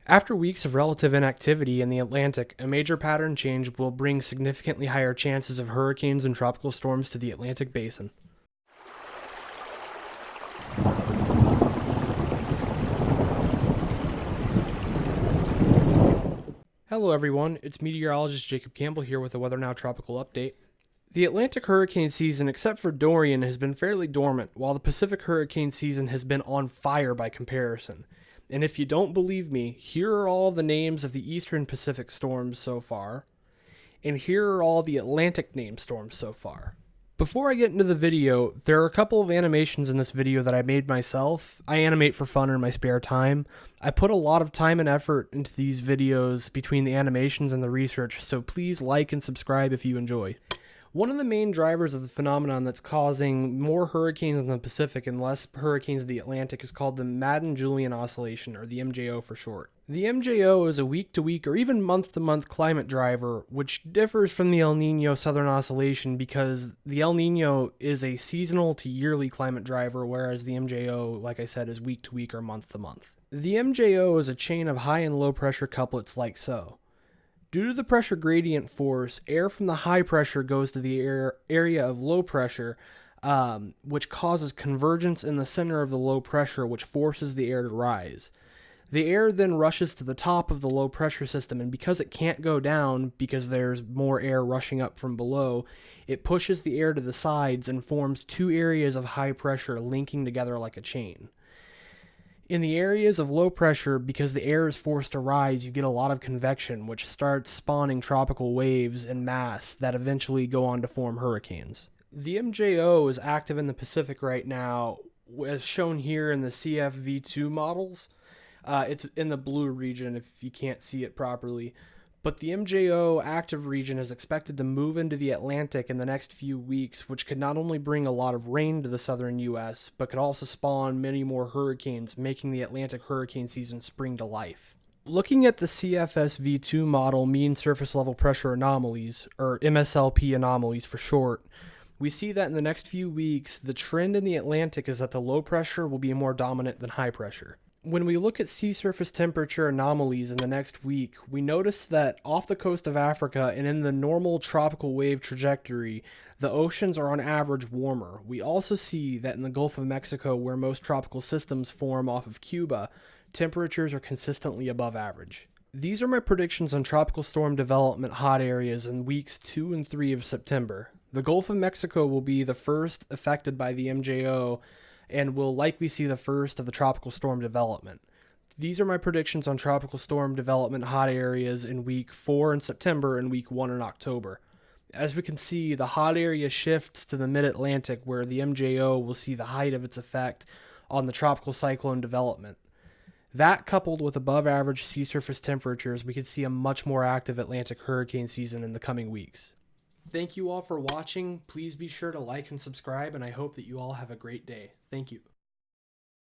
After weeks of relative inactivity in the Atlantic, a major pattern change will bring significantly higher chances of hurricanes and tropical storms to the Atlantic basin. Hello everyone, it's meteorologist Jacob Campbell here with a WeatherNow tropical update. The Atlantic hurricane season, except for Dorian, has been fairly dormant, while the Pacific hurricane season has been on fire by comparison. And if you don't believe me, here are all the names of the Eastern Pacific storms so far, and here are all the Atlantic named storms so far. Before I get into the video, there are a couple of animations in this video that I made myself. I animate for fun in my spare time. I put a lot of time and effort into these videos between the animations and the research, so please like and subscribe if you enjoy. One of the main drivers of the phenomenon that's causing more hurricanes in the Pacific and less hurricanes in the Atlantic is called the Madden-Julian Oscillation, or the MJO for short. The MJO is a week-to-week or even month-to-month climate driver, which differs from the El Niño Southern Oscillation because the El Niño is a seasonal to yearly climate driver, whereas the MJO, like I said, is week-to-week or month-to-month. The MJO is a chain of high and low pressure couplets like so. Due to the pressure gradient force, air from the high pressure goes to the area of low pressure, which causes convergence in the center of the low pressure, which forces the air to rise. The air then rushes to the top of the low pressure system, and because it can't go down because there's more air rushing up from below, it pushes the air to the sides and forms two areas of high pressure linking together like a chain. In the areas of low pressure, because the air is forced to rise, you get a lot of convection, which starts spawning tropical waves en masse that eventually go on to form hurricanes. The MJO is active in the Pacific right now, as shown here in the CFV2 models. It's in the blue region if you can't see it properly. But the MJO active region is expected to move into the Atlantic in the next few weeks, which could not only bring a lot of rain to the southern U.S., but could also spawn many more hurricanes, making the Atlantic hurricane season spring to life. Looking at the CFSV2 model mean surface level pressure anomalies, or MSLP anomalies for short, we see that in the next few weeks, the trend in the Atlantic is that the low pressure will be more dominant than high pressure. When we look at sea surface temperature anomalies in the next week, we notice that off the coast of Africa and in the normal tropical wave trajectory, the oceans are on average warmer. We also see that in the Gulf of Mexico, where most tropical systems form off of Cuba, temperatures are consistently above average. These are my predictions on tropical storm development hot areas in weeks 2 and 3 of September. The Gulf of Mexico will be the first affected by the MJO, and will likely see the first of the tropical storm development. These are my predictions on tropical storm development hot areas in week 4 in September and week 1 in October. As we can see, the hot area shifts to the mid-Atlantic, where the MJO will see the height of its effect on the tropical cyclone development. That, coupled with above average sea surface temperatures, we could see a much more active Atlantic hurricane season in the coming weeks. Thank you all for watching. Please be sure to like and subscribe, and I hope that you all have a great day. Thank you.